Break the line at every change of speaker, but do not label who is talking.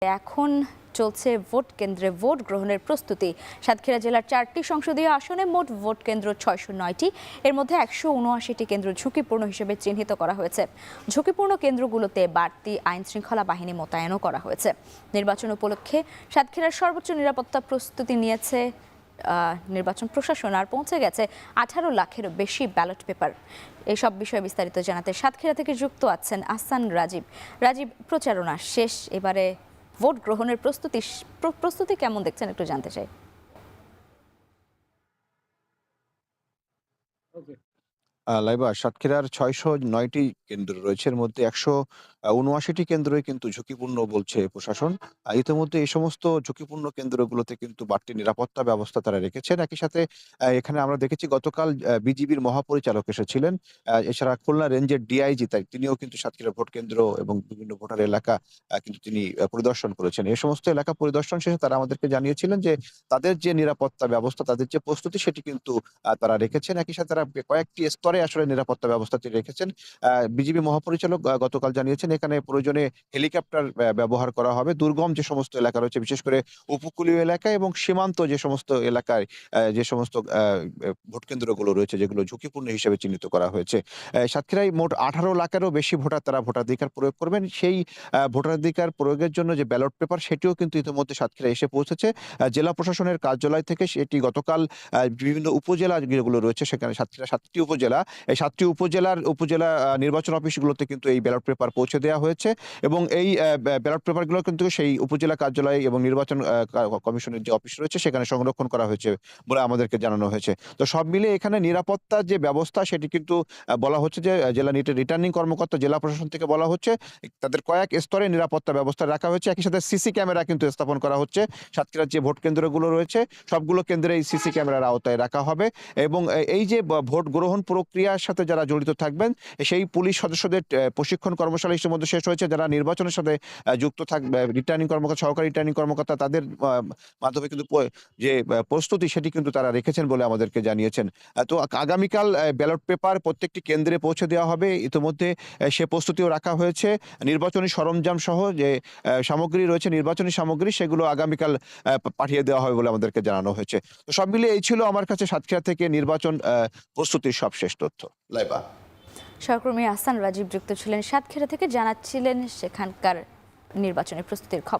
এখন চলছে ভোট কেন্দ্রে ভোট গ্রহণের প্রস্তুতি। সাতক্ষীরা জেলার 4টি সংসদীয় আসনে মোট ভোট কেন্দ্র 609টি। এর মধ্যে 179টি কেন্দ্র ঝুঁকিপূর্ণ হিসেবে চিহ্নিত করা হয়েছে। ঝুঁকিপূর্ণ কেন্দ্রগুলোতে বাড়তি আইন শৃঙ্খলা বাহিনী মোতায়েনও করা হয়েছে। নির্বাচন উপলক্ষে সাতক্ষীরার সর্বোচ্চ নিরাপত্তা প্রস্তুতি নিয়েছে নির্বাচন প্রশাসন। আর পৌঁছে গেছে 18 লাখেরও বেশি ব্যালট পেপার। এইসব বিষয়ে বিস্তারিত জানাতে সাতক্ষীরা থেকে যুক্ত আছেন আহসান রাজীব। রাজীব, প্রচারণা শেষ, এবারে ভোট গ্রহণের প্রস্তুতি কেমন দেখছেন একটু জানতে চাই।
লাইবা সাতক্ষীরার 609টি কেন্দ্র রয়েছে, এর মধ্যে 179টি কেন্দ্রই কিন্তু ঝুঁকিপূর্ণ বলছে প্রশাসন। ইতিমধ্যে এই সমস্ত ঝুঁকিপূর্ণ কেন্দ্রগুলোতে কিন্তু বাড়তি নিরাপত্তা ব্যবস্থা তারা রেখেছেন। একই সাথে এখানে আমরা দেখেছি গতকাল বিজিবির মহাপরিচালক এসেছিলেন। এছাড়া খুলনা রেঞ্জের ডিআইজি তিনিও কিন্তু সাতক্ষীরা ভোট কেন্দ্র এবং বিভিন্ন ভোটার এলাকা কিন্তু তিনি পরিদর্শন করেছেন। এই সমস্ত এলাকা পরিদর্শন শেষে তারা আমাদেরকে জানিয়েছিলেন যে তাদের যে নিরাপত্তা ব্যবস্থা, তাদের যে প্রস্তুতি সেটি কিন্তু তারা রেখেছেন। একই সাথে তারা কয়েকটি স্তরে আসলে নিরাপত্তা ব্যবস্থা তিনি রেখেছেন। বিজিবি মহাপরিচালক গতকাল জানিয়েছেন এখানে প্রয়োজনে হেলিকপ্টার ব্যবহার করা হবে। দুর্গম যে সমস্ত এলাকা রয়েছে, বিশেষ করে উপকূলীয় এলাকা এবং সীমান্ত যে সমস্ত এলাকায় যে সমস্ত ভোট কেন্দ্রগুলো রয়েছে যেগুলো ঝুঁকিপূর্ণ হিসেবে চিহ্নিত করা হয়েছে। সাতক্ষীরায় মোট 18 লাখেরও বেশি ভোটার তারা ভোটাধিকার প্রয়োগ করবেন। সেই ভোটাধিকার প্রয়োগের জন্য যে ব্যালট পেপার সেটিও কিন্তু ইতিমধ্যে সাতক্ষীরায় এসে পৌঁছেছে। জেলা প্রশাসনের কার্যালয় থেকে সেটি গতকাল বিভিন্ন উপজেলা যেগুলো রয়েছে সেখানে সাতক্ষীরা 7টি উপজেলা, এই 7টি উপজেলা নির্বাচন অফিসগুলোতে কিন্তু এই ব্যালট পেপার পৌঁছে দেওয়া হয়েছে এবং এই ব্যালট পেপারগুলো কিন্তু সেই উপজেলা কার্যালয় এবং নির্বাচন কমিশনের যে অফিস রয়েছে সেখানে সংরক্ষণ করা হয়েছে বলে আমাদেরকে জানানো হয়েছে। তো সব মিলিয়ে এখানে নিরাপত্তার যে ব্যবস্থা সেটি কিন্তু বলা হচ্ছে যে জেলা রিটার্নিং কর্মকর্তা জেলা প্রশাসন থেকে বলা হচ্ছে তাদের কয়েক স্তরে নিরাপত্তা ব্যবস্থা রাখা হয়েছে। একই সাথে সিসি ক্যামেরা কিন্তু স্থাপন করা হচ্ছে। সাতক্ষীরার যে ভোট কেন্দ্রগুলো রয়েছে সবগুলো কেন্দ্রে এই সিসি ক্যামেরার আওতায় রাখা হবে এবং এই যে ভোট গ্রহণ প্রক্রিয়ার সাথে যারা জড়িত থাকবেন সেই পুলিশ সদস্যদের প্রশিক্ষণ কর্মশালা ইতিমধ্যে শেষ হয়েছে। যারা নির্বাচনের সাথে যুক্ত থাকবে রিটার্নিং কর্মকর্তা, সহকারী রিটার্নিং কর্মকর্তা, তাদের মাধ্যমে কিন্তু যে প্রস্তুতি সেটি কিন্তু তারা রেখেছেন বলে আমাদেরকে জানিয়েছেন। তো আগামীকাল ব্যালট পেপার প্রত্যেকটি কেন্দ্রে পৌঁছে দেওয়া হবে। ইতিমধ্যে সে প্রস্তুতিও রাখা হয়েছে। নির্বাচনী সরঞ্জাম সহ যে সামগ্রী রয়েছে, নির্বাচনী সামগ্রী, সেগুলো আগামীকাল পাঠিয়ে দেওয়া হবে বলে আমাদেরকে জানানো হয়েছে। তো সব মিলিয়ে এই ছিল আমার কাছে সাতক্ষীরা থেকে নির্বাচন প্রস্তুতির সবশেষ তথ্য। লাইবা,
সহকর্মী আহসান রাজীব যুক্ত ছিলেন সাতক্ষীরা থেকে, জানাচ্ছিলেন সেখানকার নির্বাচনের প্রস্তুতির খবর।